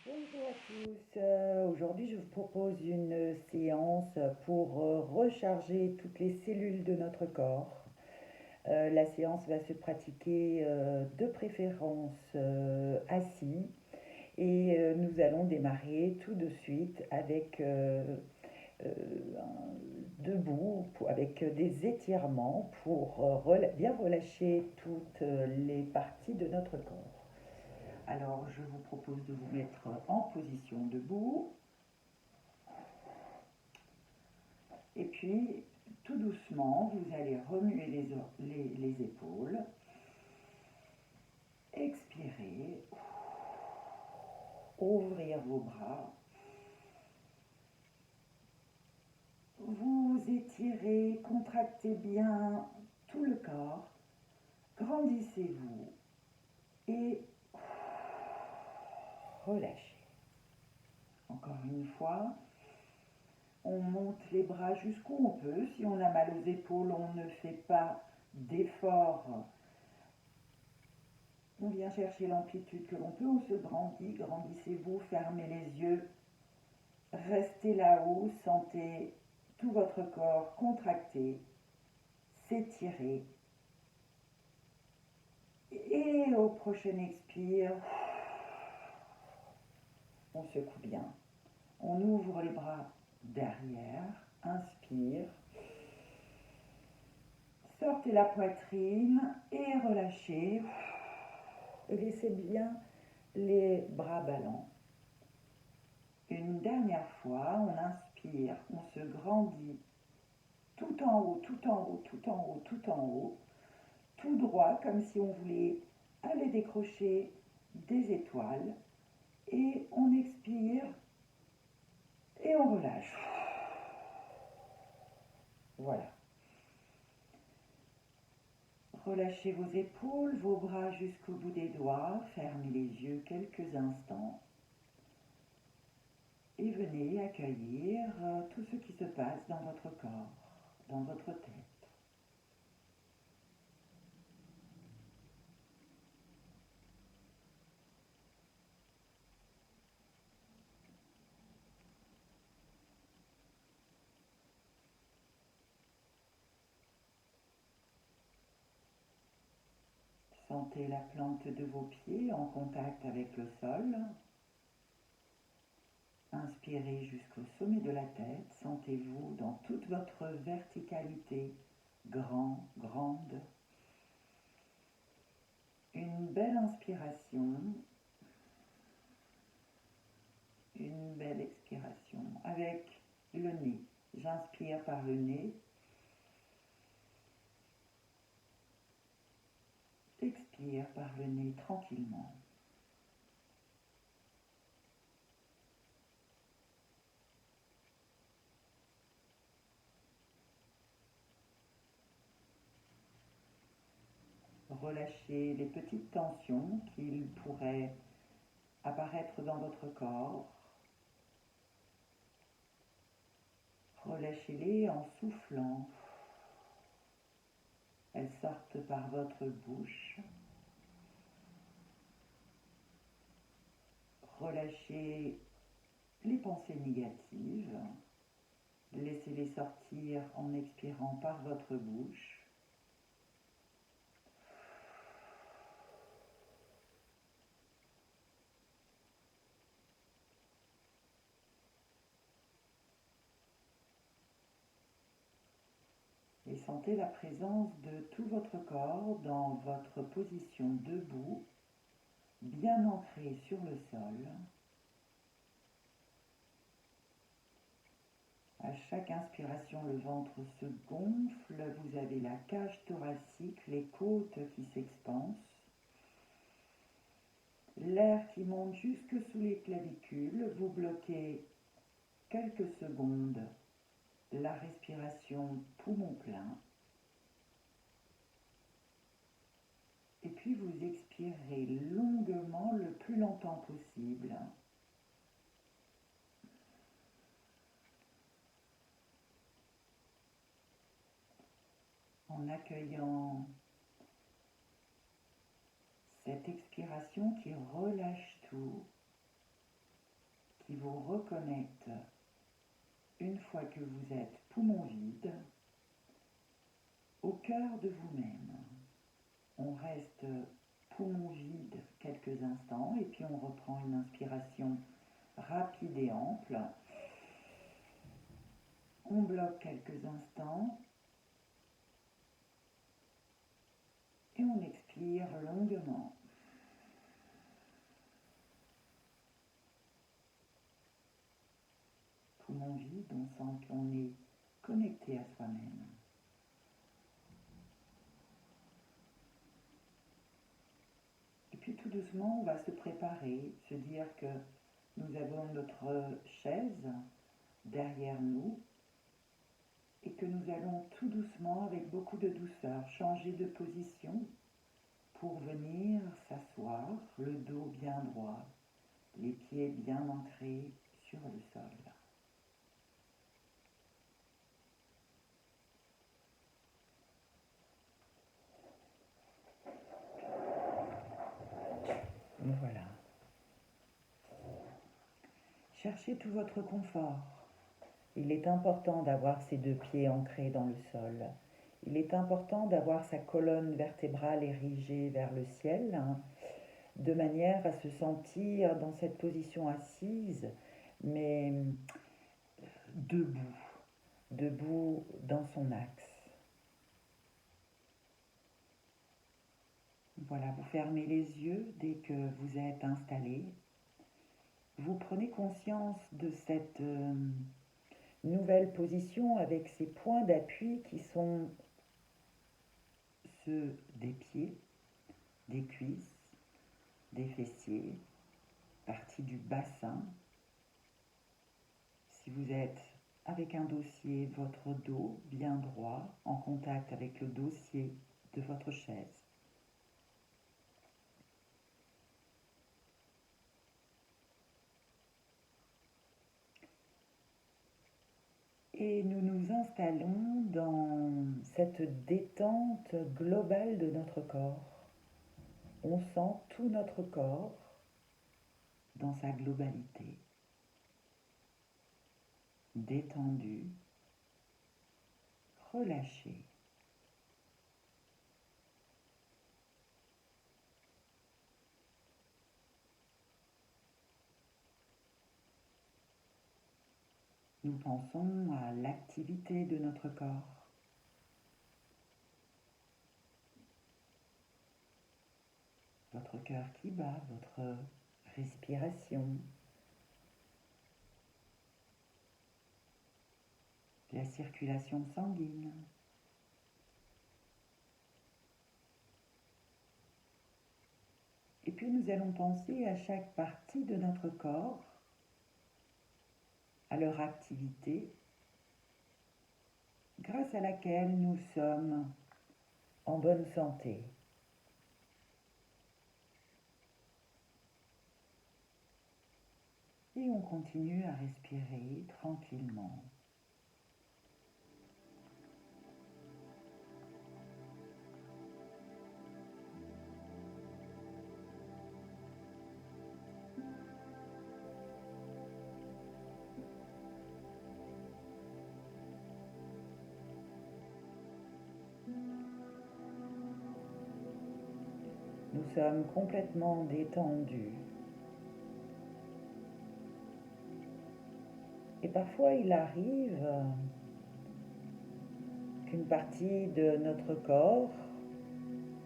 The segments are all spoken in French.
Bonjour à tous. Aujourd'hui, je vous propose une séance pour recharger toutes les cellules de notre corps. La séance va se pratiquer de préférence assis et nous allons démarrer tout de suite avec debout avec des étirements pour bien relâcher toutes les parties de notre corps. Alors, je vous propose de vous mettre en position debout. Et puis, tout doucement, vous allez remuer les épaules. Expirez. Ouvrir vos bras. Vous étirez, contractez bien tout le corps. Grandissez-vous et relâchez. Encore une fois, on monte les bras jusqu'où on peut. Si on a mal aux épaules, on ne fait pas d'effort. On vient chercher l'amplitude que l'on peut. On se grandit. Grandissez-vous, fermez les yeux. Restez là-haut. Sentez tout votre corps contracter, s'étirer. Et au prochain expire, on secoue bien. On ouvre les bras derrière. Inspire. Sortez la poitrine et relâchez. Et laissez bien les bras ballants. Une dernière fois, on inspire, on se grandit tout en haut, tout en haut, tout en haut, tout en haut, tout droit, comme si on voulait aller décrocher des étoiles. Et on expire et on relâche. Voilà. Relâchez vos épaules, vos bras jusqu'au bout des doigts, fermez les yeux quelques instants et venez accueillir tout ce qui se passe dans votre corps, dans votre tête. Sentez la plante de vos pieds en contact avec le sol. Inspirez jusqu'au sommet de la tête. Sentez-vous dans toute votre verticalité, grand, grande. Une belle inspiration. Une belle expiration avec le nez. J'inspire par le nez. Expire par le nez tranquillement. Relâchez les petites tensions qui pourraient apparaître dans votre corps. Relâchez-les en soufflant. Elles sortent par votre bouche. Relâchez les pensées négatives. Laissez-les sortir en expirant par votre bouche. Et sentez la présence de tout votre corps dans votre position debout, bien ancré sur le sol. À chaque inspiration, le ventre se gonfle, vous avez la cage thoracique, les côtes qui s'expansent, l'air qui monte jusque sous les clavicules, vous bloquez quelques secondes la respiration poumon plein. Et puis vous expirez longuement le plus longtemps possible. En accueillant cette expiration qui relâche tout. reconnecte, une fois que vous êtes poumon vide, au cœur de vous-même. On reste poumon vide quelques instants et puis on reprend une inspiration rapide et ample. On bloque quelques instants et on expire longuement. Poumon vide, on sent qu'on est connecté à soi-même. Et puis tout doucement, on va se préparer, se dire que nous avons notre chaise derrière nous et que nous allons tout doucement, avec beaucoup de douceur, changer de position pour venir s'asseoir, le dos bien droit, les pieds bien ancrés sur le sol. Voilà. Cherchez tout votre confort. Il est important d'avoir ses deux pieds ancrés dans le sol. Il est important d'avoir sa colonne vertébrale érigée vers le ciel, de manière à se sentir dans cette position assise, mais debout dans son axe. Voilà, vous fermez les yeux dès que vous êtes installé. Vous prenez conscience de cette nouvelle position avec ces points d'appui qui sont ceux des pieds, des cuisses, des fessiers, partie du bassin. Si vous êtes avec un dossier, votre dos bien droit, en contact avec le dossier de votre chaise. Et nous nous installons dans cette détente globale de notre corps. On sent tout notre corps dans sa globalité, détendu, relâché. Nous pensons à l'activité de notre corps. Votre cœur qui bat, votre respiration, la circulation sanguine. Et puis nous allons penser à chaque partie de notre corps, à leur activité, grâce à laquelle nous sommes en bonne santé. Et on continue à respirer tranquillement. Nous sommes complètement détendus. Et parfois il arrive qu'une partie de notre corps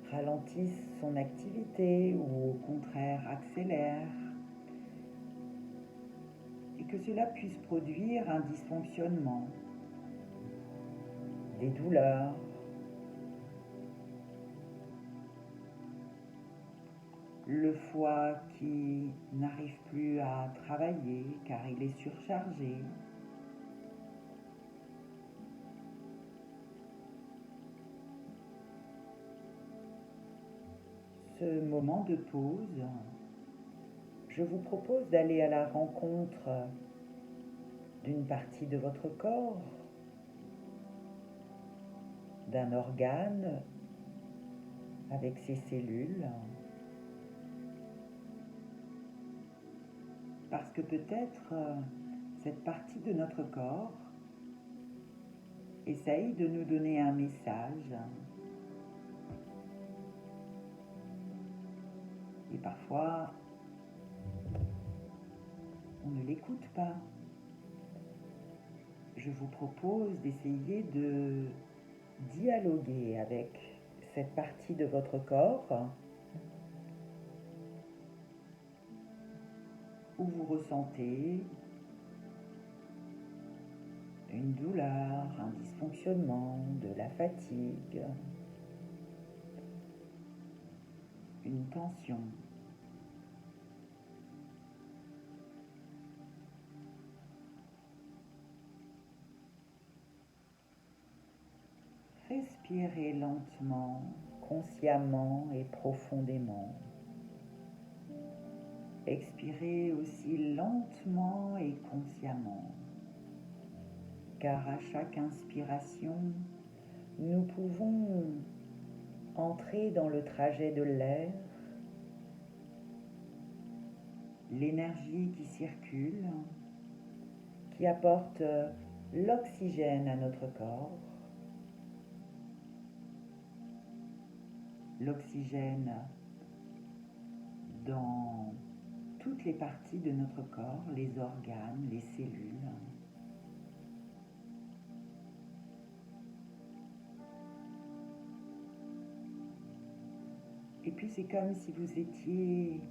ralentisse son activité ou au contraire accélère et que cela puisse produire un dysfonctionnement, des douleurs, le foie qui n'arrive plus à travailler car il est surchargé. Ce moment de pause, je vous propose d'aller à la rencontre d'une partie de votre corps, d'un organe avec ses cellules, parce que peut-être cette partie de notre corps essaye de nous donner un message. Et parfois, on ne l'écoute pas. Je vous propose d'essayer de dialoguer avec cette partie de votre corps où vous ressentez une douleur, un dysfonctionnement, de la fatigue, une tension. Respirez lentement, consciemment et profondément. Expirez aussi lentement et consciemment, car à chaque inspiration, nous pouvons entrer dans le trajet de l'air, l'énergie qui circule, qui apporte l'oxygène à notre corps, l'oxygène dans toutes les parties de notre corps, les organes, les cellules. Et puis c'est comme si vous étiez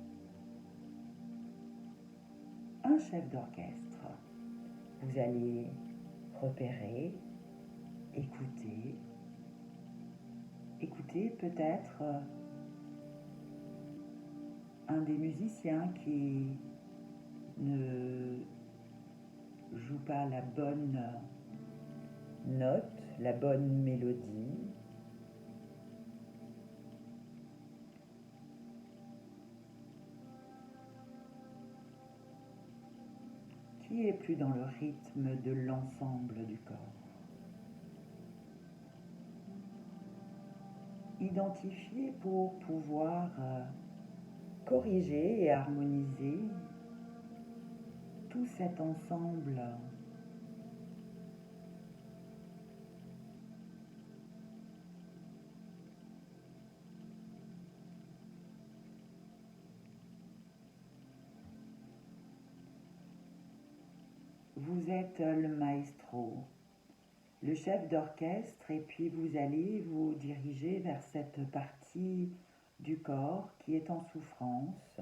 un chef d'orchestre. Vous allez repérer, écouter peut-être un des musiciens qui ne joue pas la bonne note, la bonne mélodie. Qui est plus dans le rythme de l'ensemble du corps. Identifiez pour pouvoir corriger et harmoniser tout cet ensemble. Vous êtes le maestro, le chef d'orchestre, et puis vous allez vous diriger vers cette partie du corps qui est en souffrance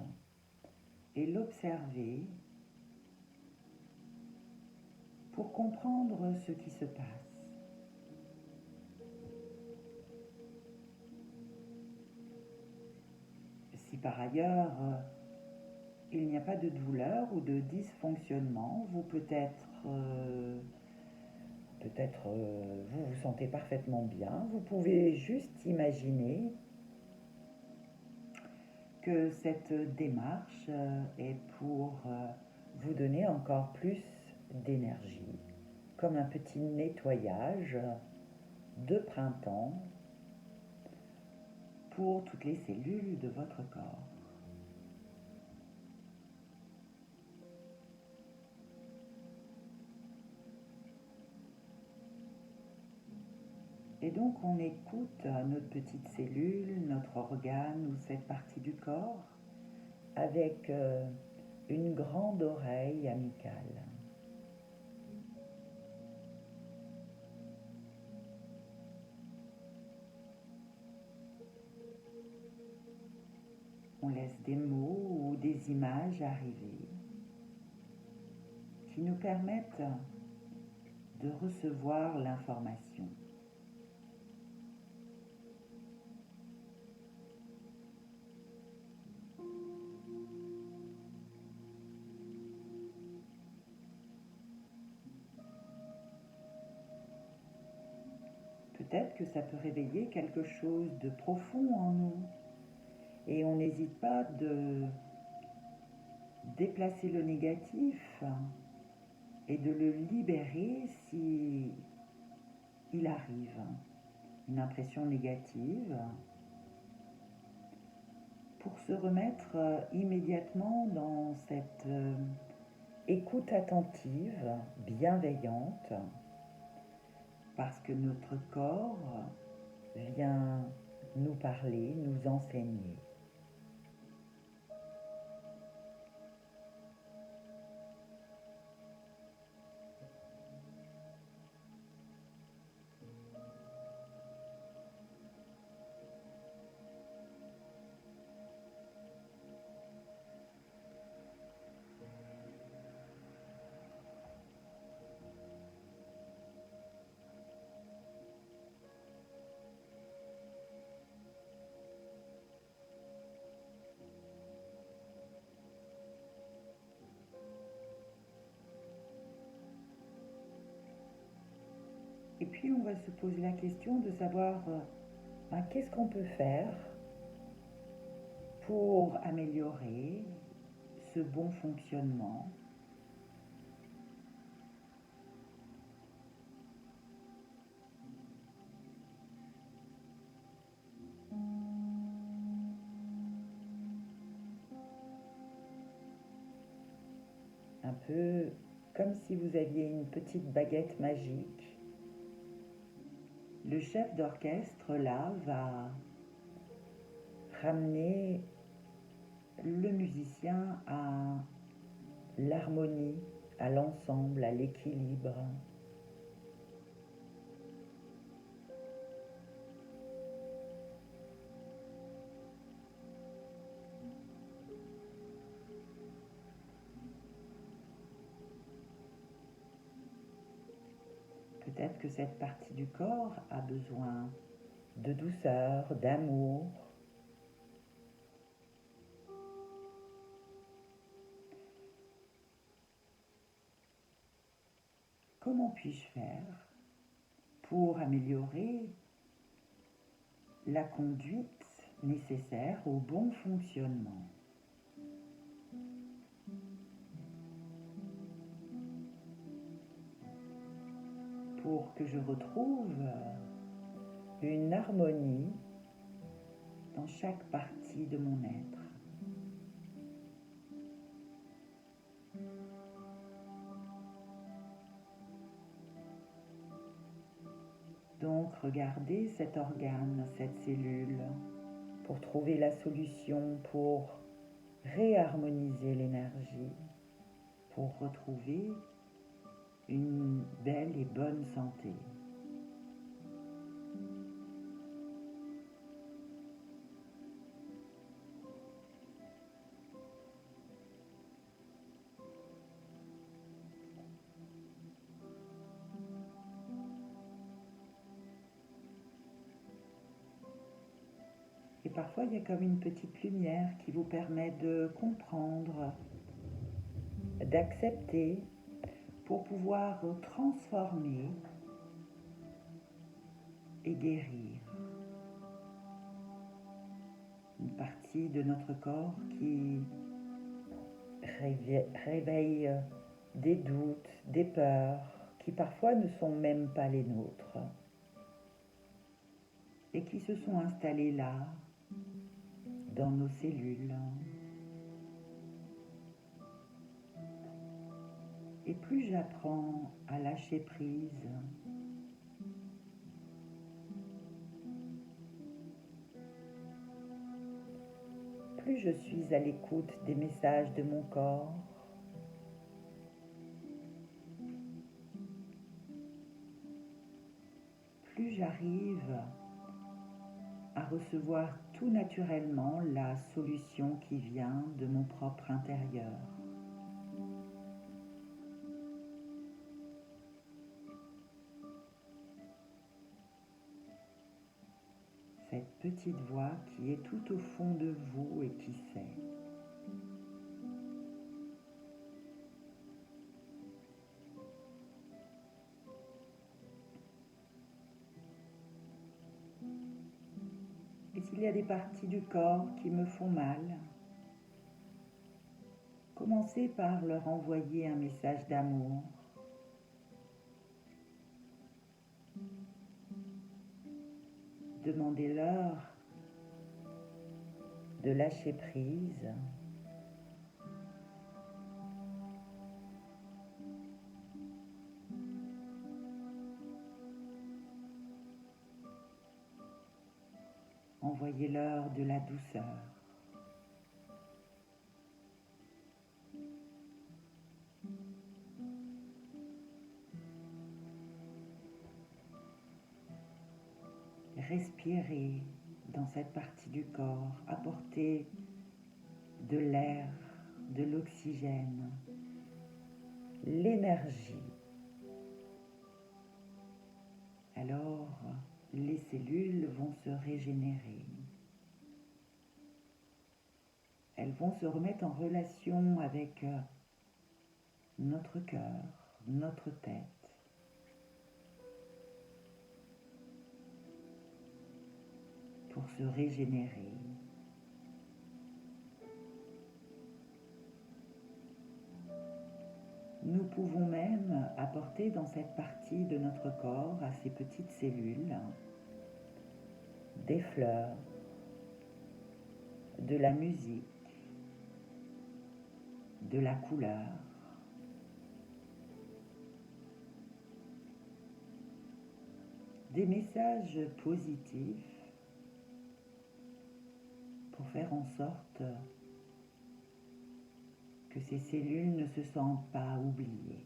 et l'observer pour comprendre ce qui se passe. Si par ailleurs il n'y a pas de douleur ou de dysfonctionnement, vous vous vous sentez parfaitement bien. Vous pouvez juste imaginer que cette démarche est pour vous donner encore plus d'énergie, comme un petit nettoyage de printemps pour toutes les cellules de votre corps. Et donc on écoute notre petite cellule, notre organe ou cette partie du corps avec une grande oreille amicale. On laisse des mots ou des images arriver qui nous permettent de recevoir l'information. Peut-être que ça peut réveiller quelque chose de profond en nous. Et on n'hésite pas de déplacer le négatif et de le libérer si il arrive une impression négative pour se remettre immédiatement dans cette écoute attentive, bienveillante, parce que notre corps vient nous parler, nous enseigner. Et puis on va se poser la question de savoir qu'est-ce qu'on peut faire pour améliorer ce bon fonctionnement. Un peu comme si vous aviez une petite baguette magique. Le chef d'orchestre, là, va ramener le musicien à l'harmonie, à l'ensemble, à l'équilibre. Peut-être que cette partie du corps a besoin de douceur, d'amour. Comment puis-je faire pour améliorer la conduite nécessaire au bon fonctionnement? Pour que je retrouve une harmonie dans chaque partie de mon être. Donc, regardez cet organe, cette cellule, pour trouver la solution, pour réharmoniser l'énergie, pour retrouver une belle et bonne santé. Et parfois, il y a comme une petite lumière qui vous permet de comprendre, d'accepter, pour pouvoir transformer et guérir une partie de notre corps qui réveille des doutes, des peurs, qui parfois ne sont même pas les nôtres, et qui se sont installés là, dans nos cellules. Et plus j'apprends à lâcher prise, plus je suis à l'écoute des messages de mon corps, plus j'arrive à recevoir tout naturellement la solution qui vient de mon propre intérieur. Cette petite voix qui est tout au fond de vous et qui sait. Et s'il y a des parties du corps qui me font mal, commencez par leur envoyer un message d'amour. Demandez-leur de lâcher prise. envoyez-leur de la douceur. Respirez dans cette partie du corps, apportez de l'air, de l'oxygène, l'énergie. Alors, les cellules vont se régénérer. Elles vont se remettre en relation avec notre cœur, notre tête. Pour se régénérer. Nous pouvons même apporter dans cette partie de notre corps, à ces petites cellules, des fleurs, de la musique, de la couleur, des messages positifs pour faire en sorte que ces cellules ne se sentent pas oubliées.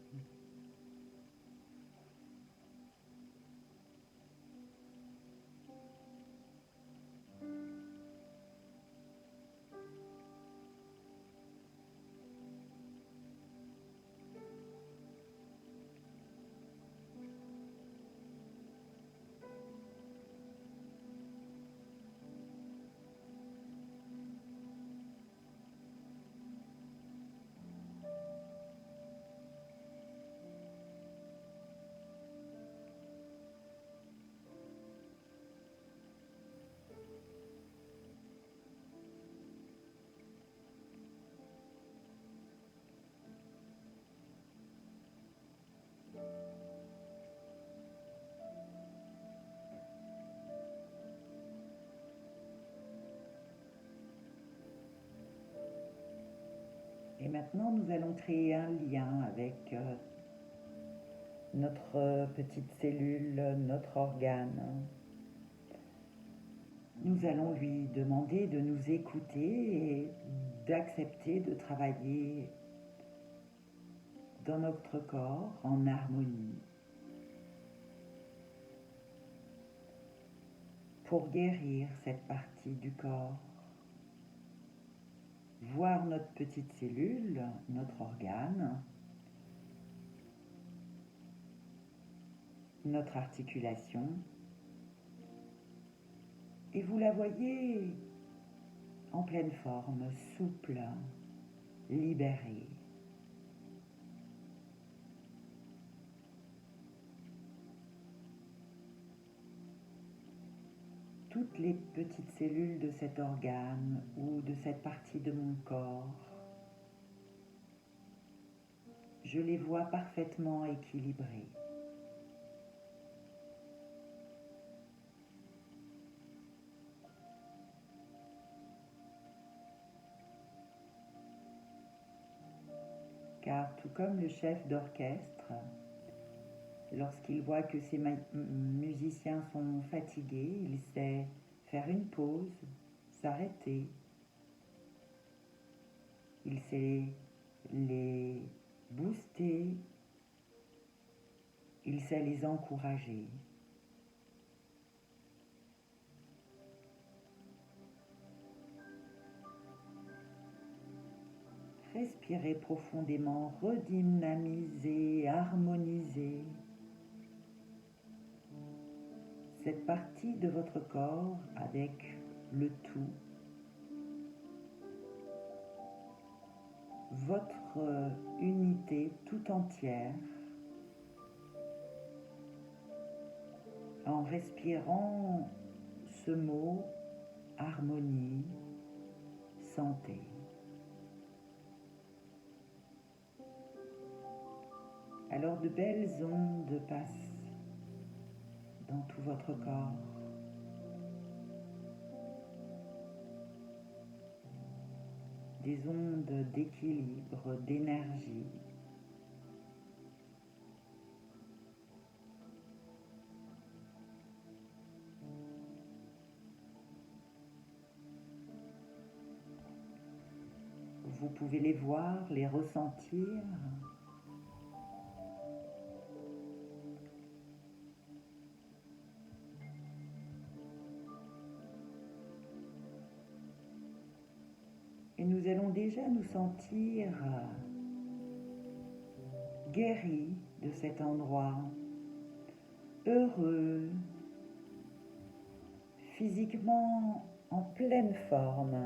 Et maintenant, nous allons créer un lien avec notre petite cellule, notre organe. Nous allons lui demander de nous écouter et d'accepter de travailler dans notre corps en harmonie pour guérir cette partie du corps. Voir notre petite cellule, notre organe, notre articulation, et vous la voyez en pleine forme, souple, libérée. Toutes les petites cellules de cet organe ou de cette partie de mon corps, je les vois parfaitement équilibrées. Car tout comme le chef d'orchestre, lorsqu'il voit que ses musiciens sont fatigués, il sait faire une pause, s'arrêter. Il sait les booster, il sait les encourager. Respirez profondément, redynamisez, harmonisez cette partie de votre corps avec le tout, votre unité tout entière, en respirant ce mot harmonie, santé. Alors de belles ondes passent dans tout votre corps. Des ondes d'équilibre, d'énergie. vous pouvez les voir, les ressentir. Et nous allons déjà nous sentir guéris de cet endroit, heureux, physiquement en pleine forme.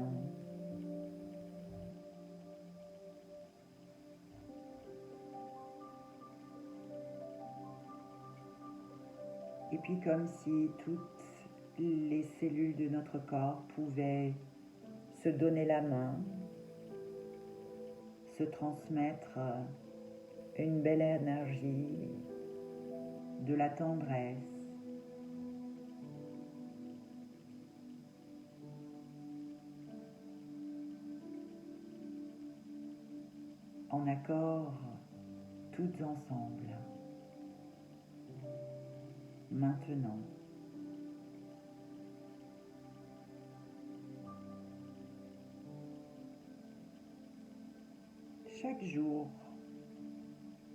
Et puis comme si toutes les cellules de notre corps pouvaient se donner la main, se transmettre une belle énergie, de la tendresse. En accord, toutes ensemble. Maintenant. Chaque jour,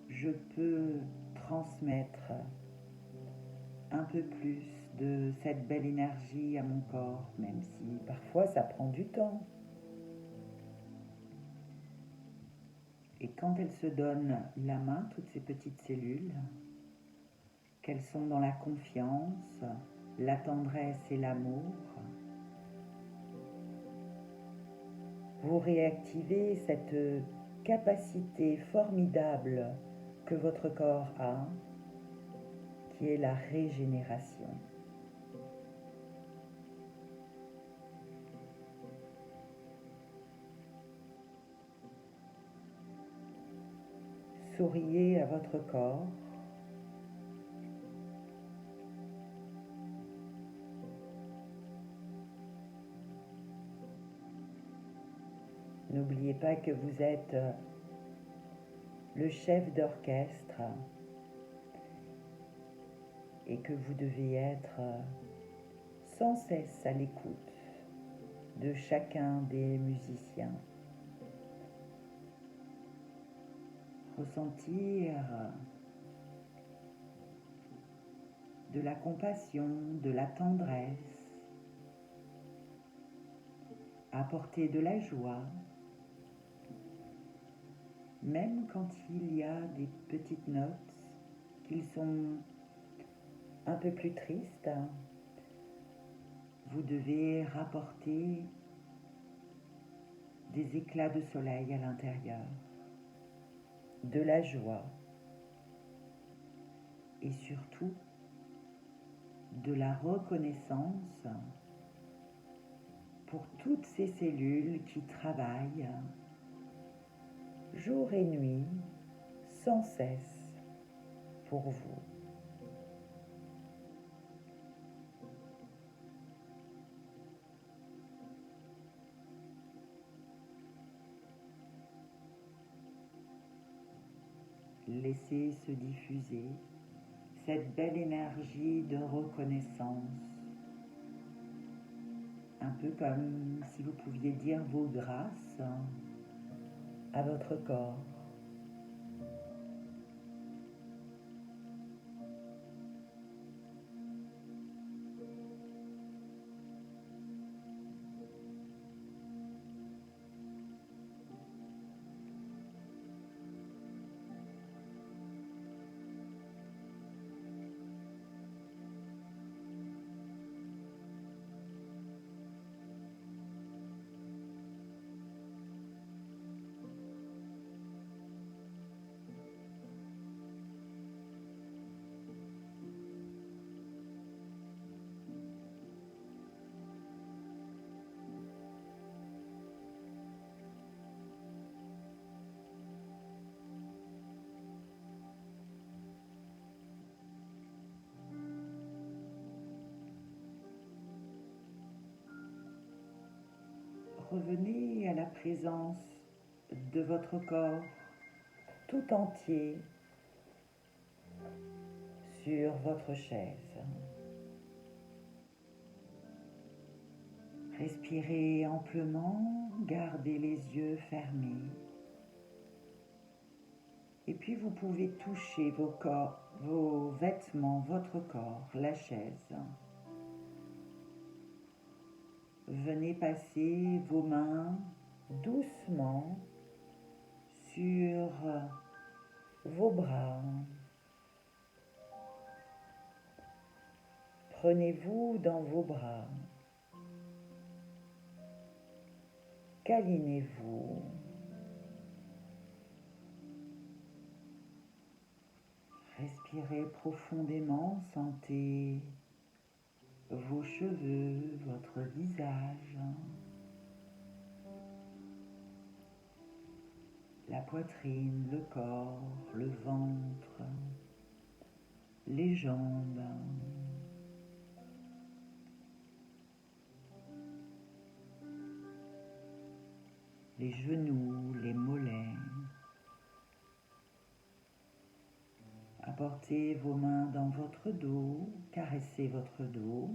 je peux transmettre un peu plus de cette belle énergie à mon corps, même si parfois ça prend du temps. Et quand elles se donnent la main, toutes ces petites cellules, qu'elles sont dans la confiance, la tendresse et l'amour, vous réactivez cette capacité formidable que votre corps a, qui est la régénération. Souriez à votre corps. N'oubliez pas que vous êtes le chef d'orchestre et que vous devez être sans cesse à l'écoute de chacun des musiciens. Ressentir de la compassion, de la tendresse, apporter de la joie, même quand il y a des petites notes qui sont un peu plus tristes, vous devez rapporter des éclats de soleil à l'intérieur, de la joie et surtout de la reconnaissance pour toutes ces cellules qui travaillent jour et nuit sans cesse pour vous. Laissez se diffuser cette belle énergie de reconnaissance, un peu comme si vous pouviez dire vos grâces à votre corps. Revenez à la présence de votre corps tout entier sur votre chaise. Respirez amplement, gardez les yeux fermés. Et puis vous pouvez toucher vos vêtements, votre corps, la chaise. Venez passer vos mains doucement sur vos bras. Prenez-vous dans vos bras. Câlinez-vous. Respirez profondément, sentez vos cheveux, votre visage, la poitrine, le corps, le ventre, les jambes. Les genoux, les mollets. Apportez vos mains dans votre dos, caressez votre dos.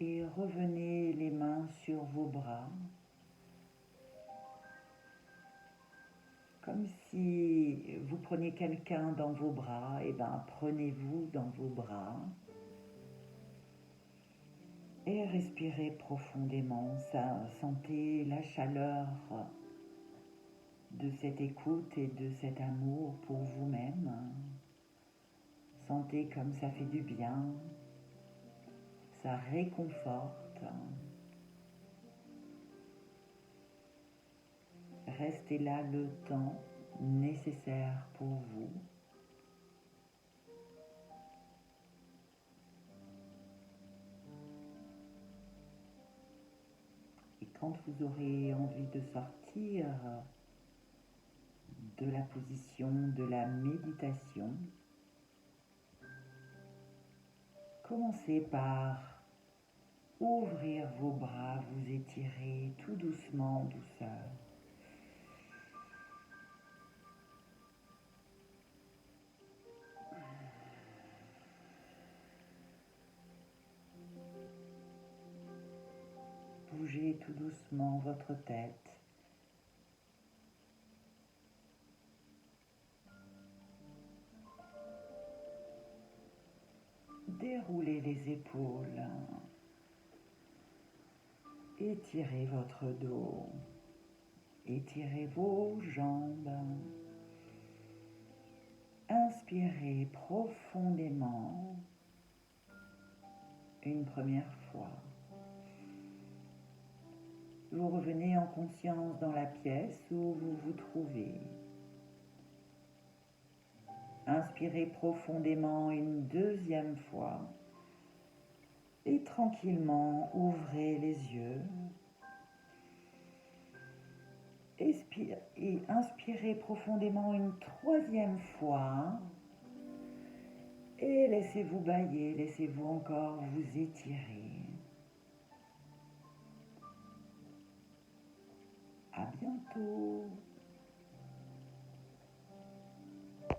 Et revenez les mains sur vos bras, comme si vous preniez quelqu'un dans vos bras, et bien prenez-vous dans vos bras et respirez profondément. Sentez la chaleur de cette écoute et de cet amour pour vous-même. Sentez comme ça fait du bien, ça réconforte. Restez là le temps nécessaire pour vous. Et quand vous aurez envie de sortir de la position de la méditation, commencez par ouvrir vos bras, vous étirer tout doucement, en douceur. Bougez tout doucement votre tête. Déroulez les épaules. Étirez votre dos. Étirez vos jambes. Inspirez profondément une première fois. Vous revenez en conscience dans la pièce où vous vous trouvez. Inspirez profondément une deuxième fois et tranquillement ouvrez les yeux. Et inspirez profondément une troisième fois et laissez-vous bâiller, laissez-vous encore vous étirer. À bientôt.